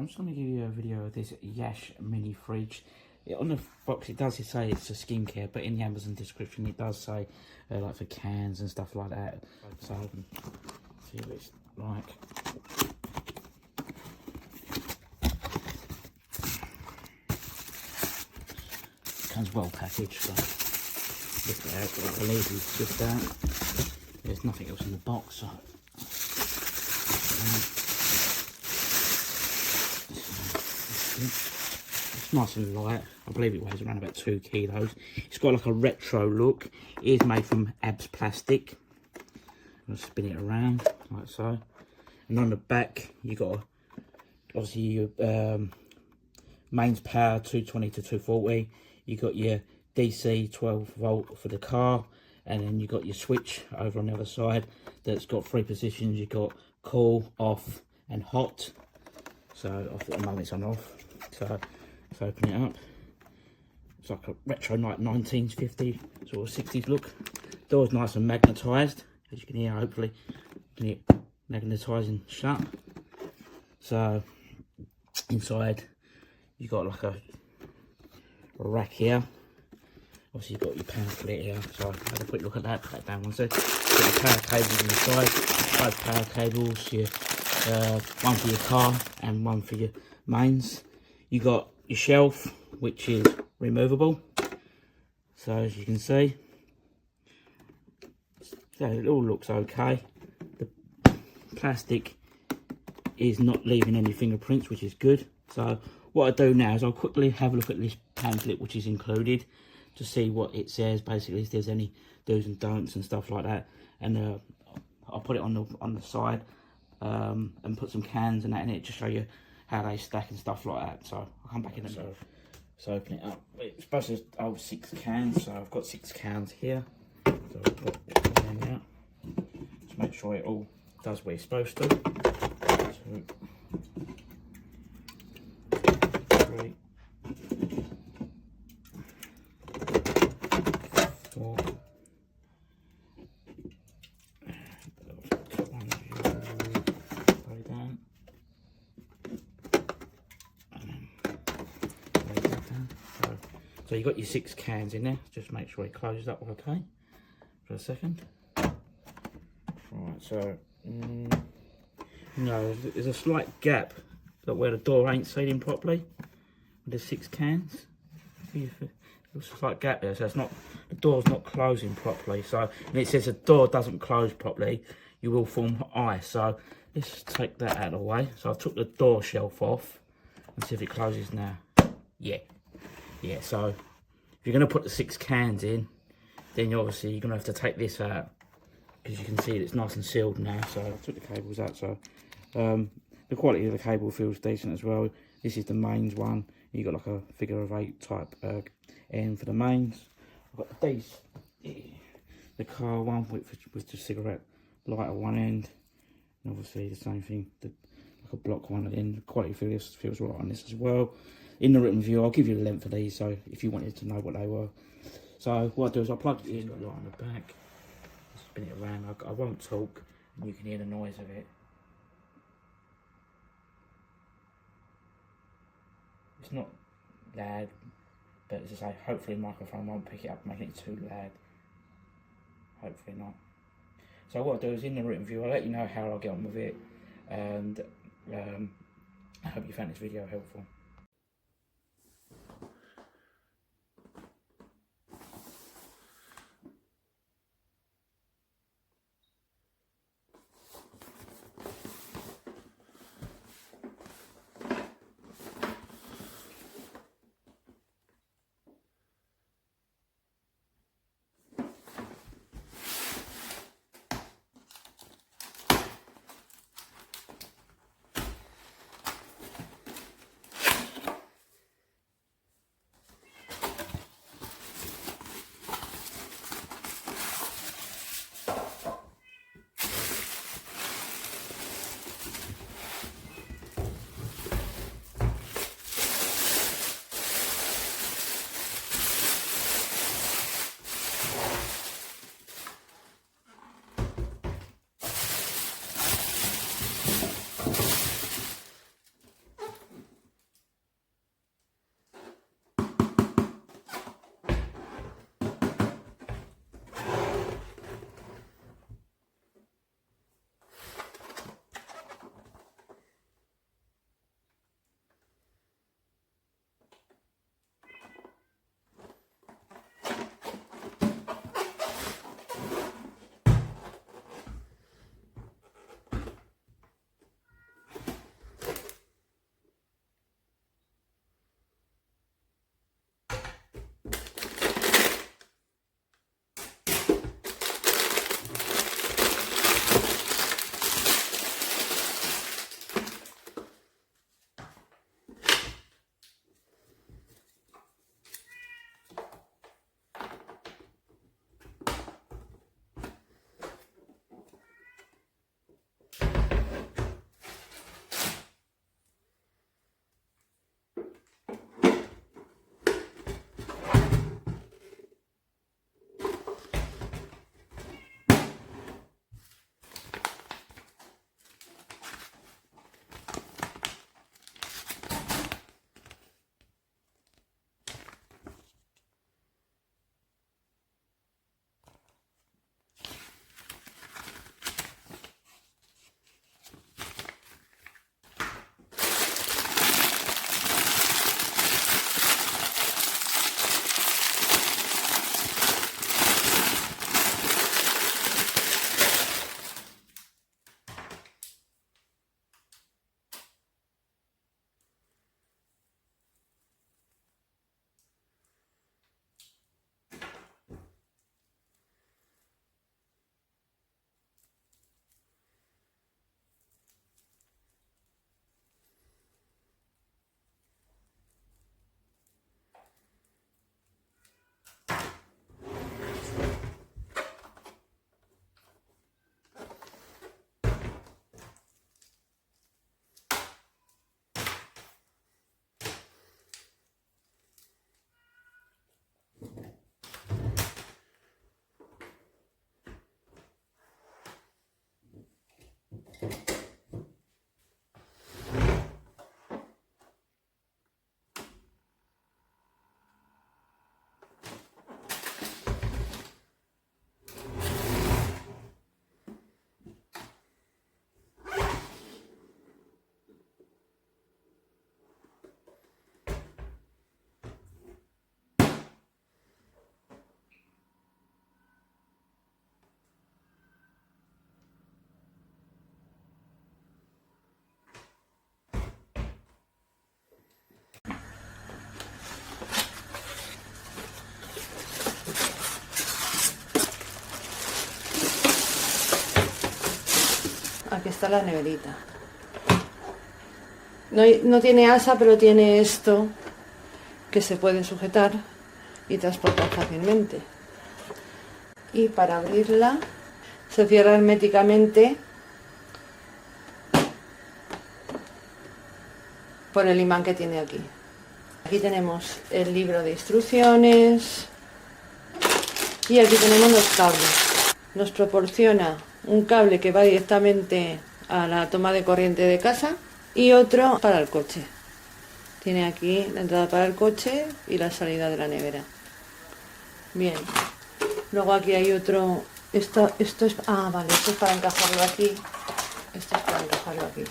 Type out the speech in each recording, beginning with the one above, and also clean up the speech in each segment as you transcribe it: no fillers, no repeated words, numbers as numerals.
I'm just going to give you a video of this YASHE mini fridge. On the box it does say it's a skincare, but in the Amazon description it does say like for cans and stuff like that. So I can see what it's like. It comes well packaged, so lift it out, I believe it's just that. There's nothing else in the box, so it's nice and light. I believe it weighs around about 2 kilos. It's got like a retro look. It is made from ABS plastic. I'll spin it around like so. And on the back, you got obviously your mains power 220 to 240. You got your DC 12 volt for the car, and then you got your switch over on the other side that's got 3 positions. You got cool, off, and hot. So off at the moment it's on off. So let's open it up. It's like a retro like 1950 sort of 60s look. Door's nice and magnetised, as you can hear. Hopefully, you can hear it magnetising shut. So inside you got like a rack here. Obviously you've got your power split here. So have a quick look at that. Put that down one sec. Got your power cables on the side. Both power cables. Your one for your car and one for your mains. You got your shelf, which is removable. So as you can see, so it all looks okay. The plastic is not leaving any fingerprints, which is good. So what I do now is I'll quickly have a look at this pamphlet which is included to see what it says, basically if there's any do's and don'ts and stuff like that. And I'll put it on the side and put some cans and that in it to show you how they stack and stuff like that. So I'll come back in and so open it up. It's supposed to hold 6 cans, so I've got 6 cans here. So I'll put it out to make sure it all does what it's supposed to. 2, 3, 4. So you've got your 6 cans in there. Just make sure it closes up okay for a second. Right, so no, there's a slight gap where the door ain't sealing properly with the 6 cans. There's a slight gap there, so it's not, the door's not closing properly. So, and it says the door doesn't close properly, you will form ice. So let's take that out of the way. So I took the door shelf off and see if it closes now. Yeah, so if you're going to put the 6 cans in, then obviously you're going to have to take this out, because you can see it's nice and sealed now. So I took the cables out, so the quality of the cable feels decent as well. This is the mains one. You've got like a figure of 8 type end for the mains. I've got these, the car one with the cigarette light at one end, and obviously the same thing, like a block one at the end. The quality feels right on this as well. In the written review, I'll give you the length of these, so if you wanted to know what they were. So what I do is I plug it in, got a light on the back, spin it around. I won't talk, and you can hear the noise of it. It's not loud, but as I say, hopefully the microphone won't pick it up, making it too loud. Hopefully not. So what I do is in the written review, I'll let you know how I get on with it, and I hope you found this video helpful. Aquí está la neverita. No tiene asa, pero tiene esto que se puede sujetar y transportar fácilmente. Y para abrirla se cierra herméticamente por el imán que tiene aquí. Aquí tenemos el libro de instrucciones y aquí tenemos los cables. Nos proporciona un cable que va directamente a la toma de corriente de casa y otro para el coche. Tiene aquí la entrada para el coche y la salida de la nevera. Bien, luego aquí hay otro. Esto es. Vale, esto es para encajarlo aquí. Esto es para encajarlo aquí.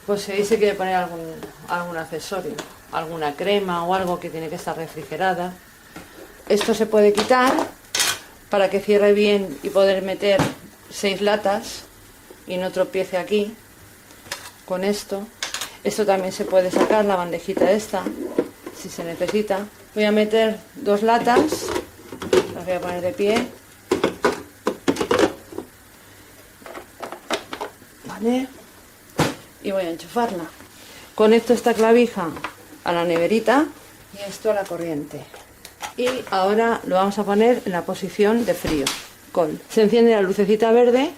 Pues si ahí se quiere poner algún accesorio, alguna crema o algo que tiene que estar refrigerada. Esto se puede quitar para que cierre bien y poder meter 6 latas y no tropiece aquí con esto. Esto también se puede sacar, la bandejita esta, si se necesita. Voy a meter 2 latas, las voy a poner de pie. Vale. Y voy a enchufarla. Conecto esta clavija a la neverita y esto a la corriente. Y ahora lo vamos a poner en la posición de frío. Se enciende la lucecita verde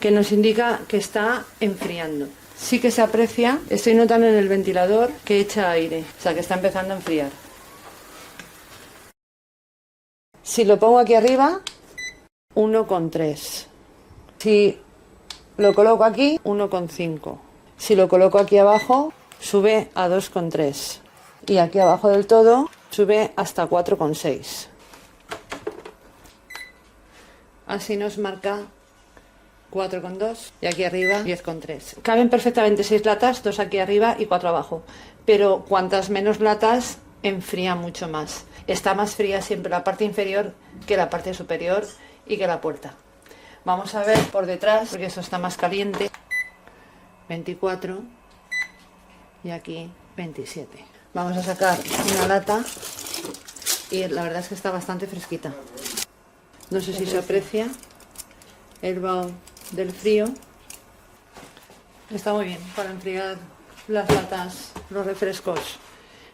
que nos indica que está enfriando. Sí que se aprecia, estoy notando en el ventilador que echa aire, o sea que está empezando a enfriar. Si lo pongo aquí arriba, 1,3. Si lo coloco aquí, 1,5. Si lo coloco aquí abajo, sube a 2,3. Y aquí abajo del todo, sube hasta 4,6. Así nos marca 4,2 y aquí arriba 10,3. Caben perfectamente 6 latas, 2 aquí arriba y 4 abajo. Pero cuantas menos latas, enfría mucho más. Está más fría siempre la parte inferior que la parte superior y que la puerta. Vamos a ver por detrás, porque eso está más caliente. 24 y aquí 27. Vamos a sacar una lata y la verdad es que está bastante fresquita. No sé si se aprecia el vaho del frío. Está muy bien para enfriar las latas, los refrescos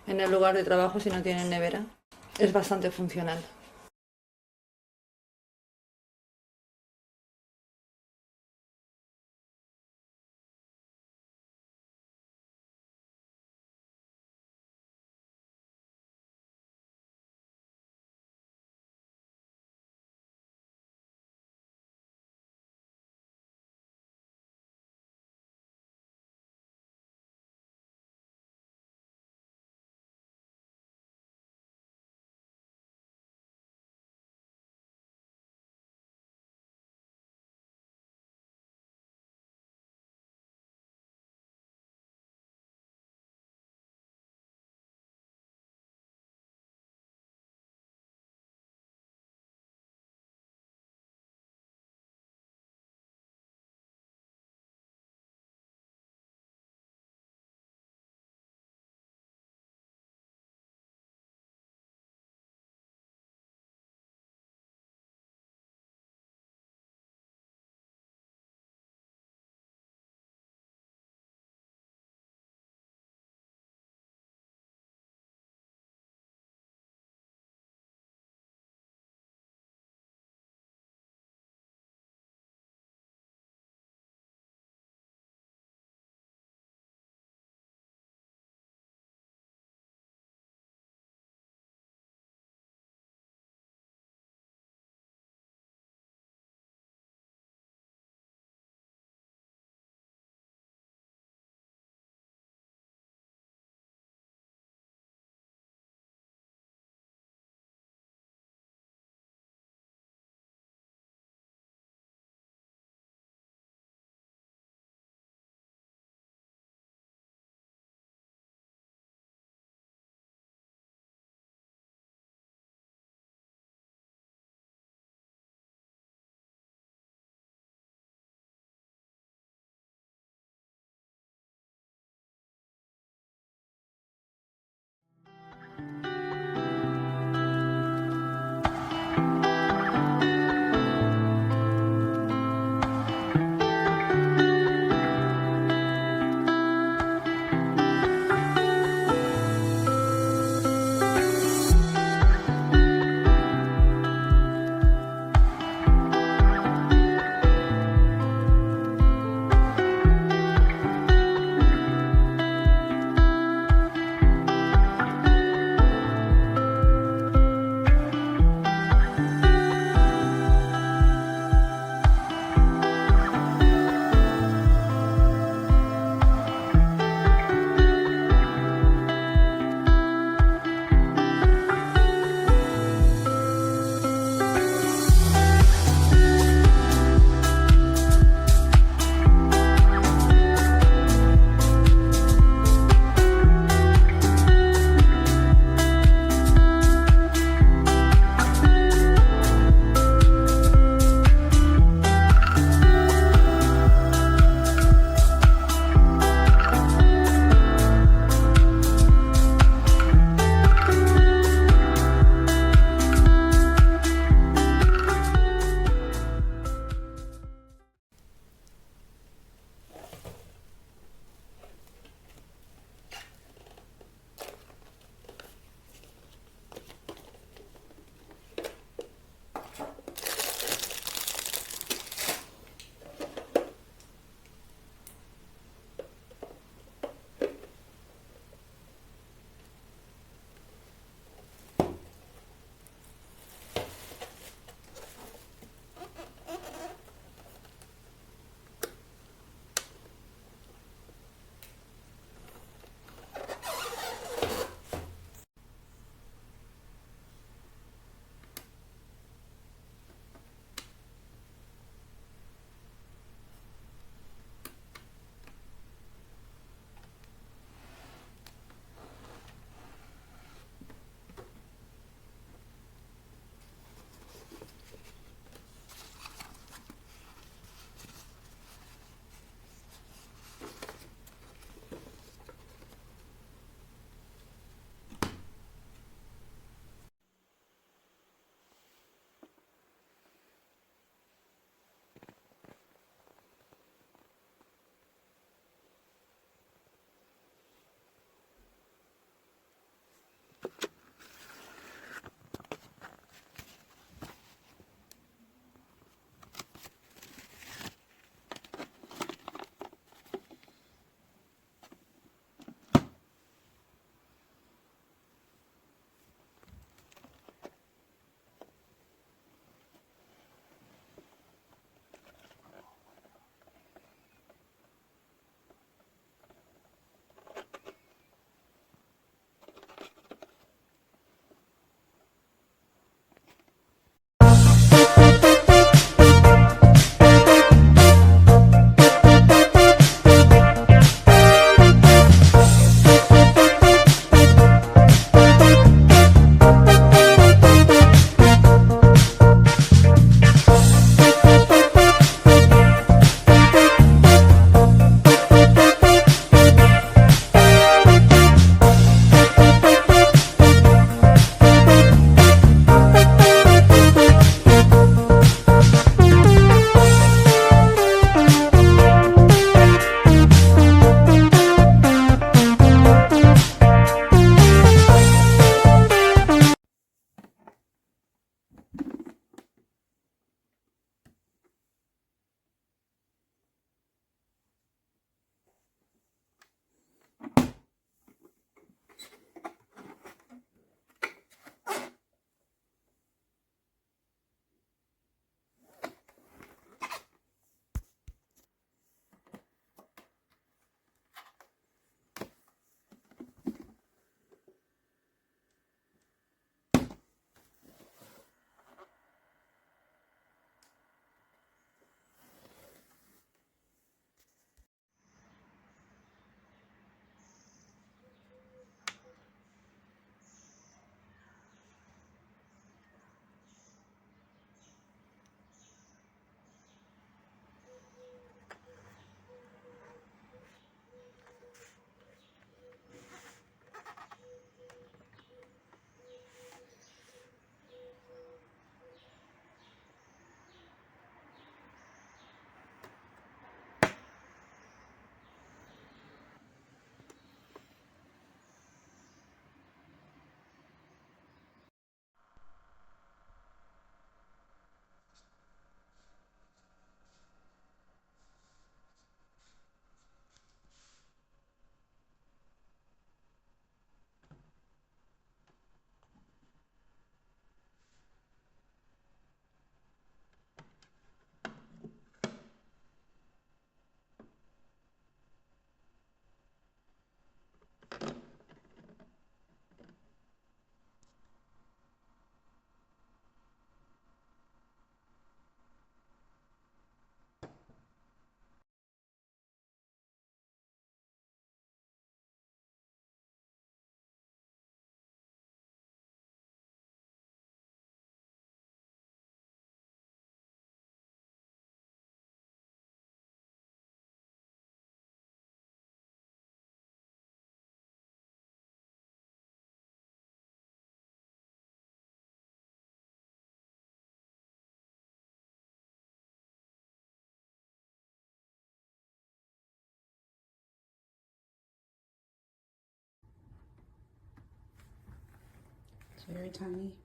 en el lugar de trabajo si no tienen nevera. Es bastante funcional. It's very tiny.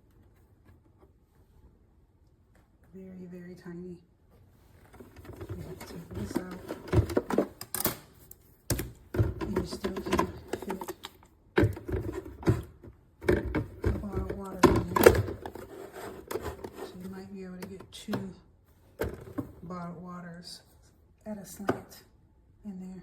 Very, very tiny. You have to take this out. And you still can fit a bar of water in here. So you might be able to get 2 bottled waters at a slant in there.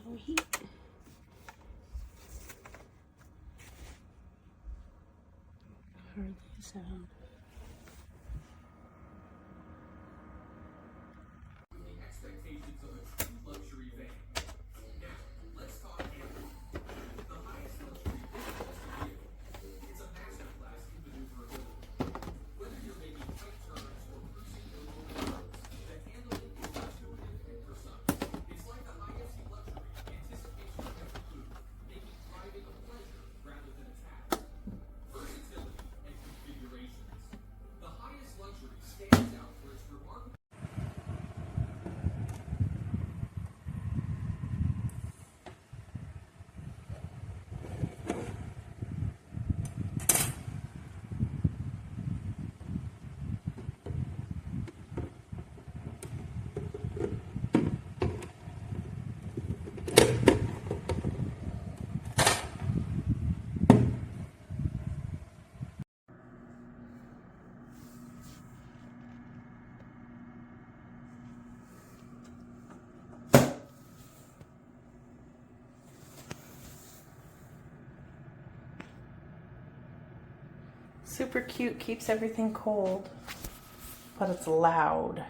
No heat. Hardly a sound. Super cute, keeps everything cold, but it's loud.